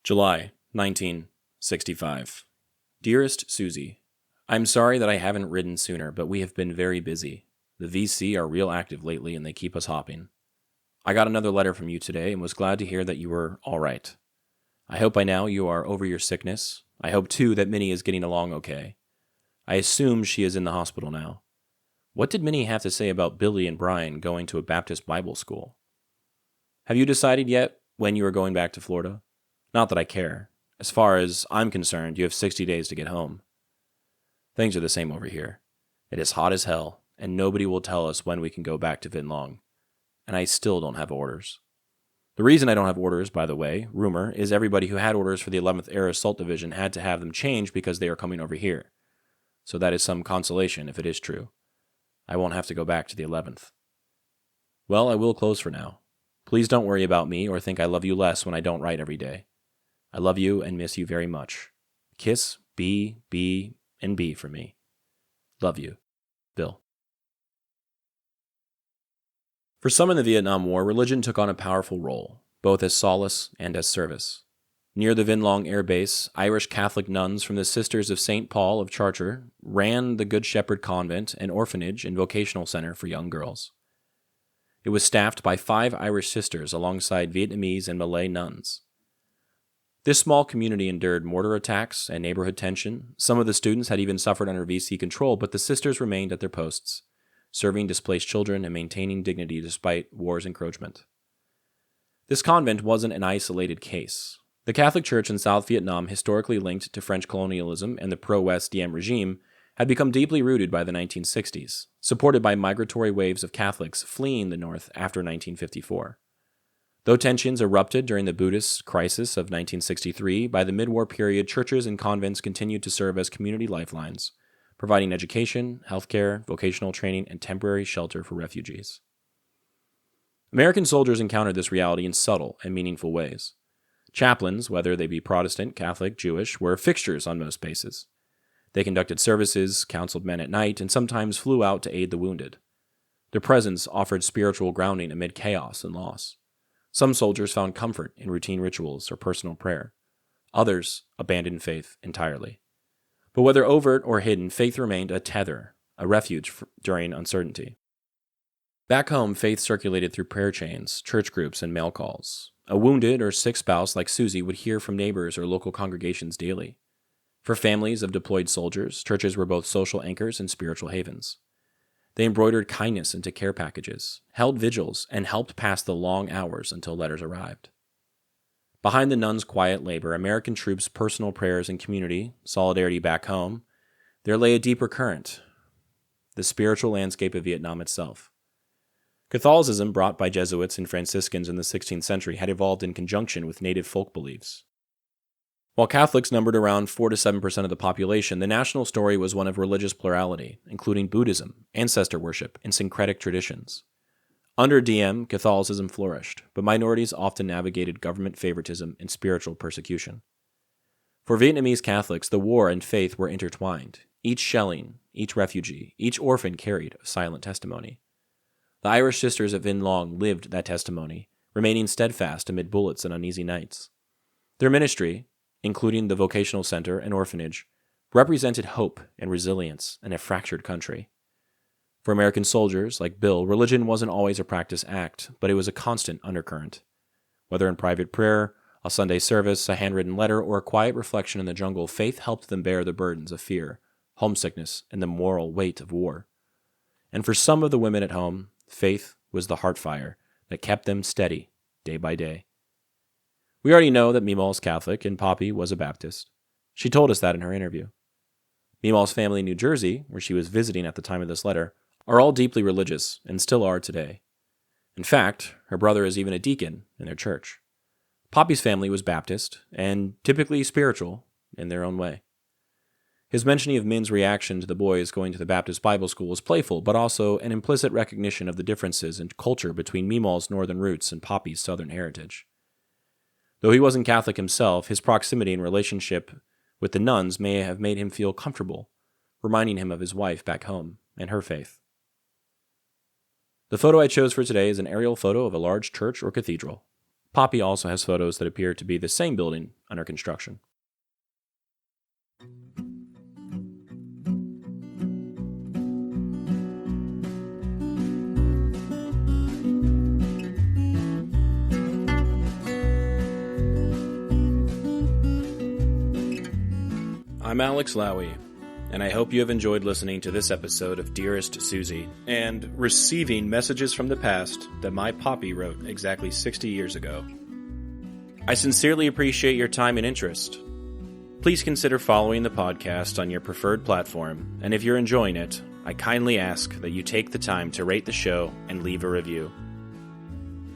July 1965. Dearest Suzie, I'm sorry that I haven't written sooner, but we have been very busy. The VC are real active lately and they keep us hopping. I got another letter from you today and was glad to hear that you were all right. I hope by now you are over your sickness. I hope too that Minnie is getting along okay. I assume she is in the hospital now. What did Minnie have to say about Billy and Brian going to a Baptist Bible school? Have you decided yet when you are going back to Florida? Not that I care. As far as I'm concerned, you have 60 days to get home. Things are the same over here. It is hot as hell, and nobody will tell us when we can go back to Vinh Long. And I still don't have orders. The reason I don't have orders, by the way, rumor, is everybody who had orders for the 11th Air Assault Division had to have them changed because they are coming over here. So that is some consolation if it is true. I won't have to go back to the 11th. Well, I will close for now. Please don't worry about me or think I love you less when I don't write every day. I love you and miss you very much. Kiss B, B, and B for me. Love you. Bill. For some in the Vietnam War, religion took on a powerful role, both as solace and as service. Near the Vinh Long Air Base, Irish Catholic nuns from the Sisters of St. Paul of Chartres ran the Good Shepherd Convent, an orphanage and vocational center for young girls. It was staffed by 5 Irish sisters alongside Vietnamese and Malay nuns. This small community endured mortar attacks and neighborhood tension. Some of the students had even suffered under VC control, but the sisters remained at their posts, serving displaced children and maintaining dignity despite war's encroachment. This convent wasn't an isolated case. The Catholic Church in South Vietnam, historically linked to French colonialism and the pro-West Diem regime, had become deeply rooted by the 1960s, supported by migratory waves of Catholics fleeing the North after 1954. Though tensions erupted during the Buddhist crisis of 1963, by the mid-war period, churches and convents continued to serve as community lifelines, providing education, healthcare, vocational training, and temporary shelter for refugees. American soldiers encountered this reality in subtle and meaningful ways. Chaplains, whether they be Protestant, Catholic, Jewish, were fixtures on most bases. They conducted services, counseled men at night, and sometimes flew out to aid the wounded. Their presence offered spiritual grounding amid chaos and loss. Some soldiers found comfort in routine rituals or personal prayer. Others abandoned faith entirely. But whether overt or hidden, faith remained a tether, a refuge during uncertainty. Back home, faith circulated through prayer chains, church groups, and mail calls. A wounded or sick spouse like Suzie would hear from neighbors or local congregations daily. For families of deployed soldiers, churches were both social anchors and spiritual havens. They embroidered kindness into care packages, held vigils, and helped pass the long hours until letters arrived. Behind the nuns' quiet labor, American troops' personal prayers and community, solidarity back home, there lay a deeper current, the spiritual landscape of Vietnam itself. Catholicism, brought by Jesuits and Franciscans in the 16th century, had evolved in conjunction with native folk beliefs. While Catholics numbered around 4 to 7% of the population, the national story was one of religious plurality, including Buddhism, ancestor worship, and syncretic traditions. Under Diem, Catholicism flourished, but minorities often navigated government favoritism and spiritual persecution. For Vietnamese Catholics, the war and faith were intertwined. Each shelling, each refugee, each orphan carried a silent testimony. The Irish sisters of Vinh Long lived that testimony, remaining steadfast amid bullets and uneasy nights. Their ministry, including the vocational center and orphanage, represented hope and resilience in a fractured country. For American soldiers, like Bill, religion wasn't always a practice act, but it was a constant undercurrent. Whether in private prayer, a Sunday service, a handwritten letter, or a quiet reflection in the jungle, faith helped them bear the burdens of fear, homesickness, and the moral weight of war. And for some of the women at home, faith was the heart fire that kept them steady day by day. We already know that Mema is Catholic and Popi was a Baptist. She told us that in her interview. Mema's family in New Jersey, where she was visiting at the time of this letter, are all deeply religious and still are today. In fact, her brother is even a deacon in their church. Poppy's family was Baptist and typically spiritual in their own way. His mentioning of Min's reaction to the boys going to the Baptist Bible school was playful, but also an implicit recognition of the differences in culture between Mema's northern roots and Poppy's southern heritage. Though he wasn't Catholic himself, his proximity and relationship with the nuns may have made him feel comfortable, reminding him of his wife back home and her faith. The photo I chose for today is an aerial photo of a large church or cathedral. Popi also has photos that appear to be the same building under construction. I'm Alex Lowy, and I hope you have enjoyed listening to this episode of Dearest Suzie and receiving messages from the past that my Popi wrote exactly 60 years ago. I sincerely appreciate your time and interest. Please consider following the podcast on your preferred platform, and if you're enjoying it, I kindly ask that you take the time to rate the show and leave a review.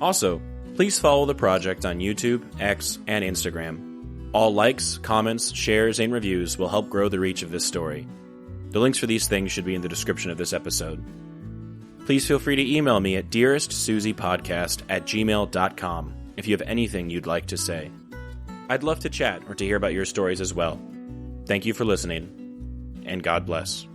Also, please follow the project on YouTube, X, and Instagram. All likes, comments, shares, and reviews will help grow the reach of this story. The links for these things should be in the description of this episode. Please feel free to email me at dearestsuziepodcast@gmail.com if you have anything you'd like to say. I'd love to chat or to hear about your stories as well. Thank you for listening, and God bless.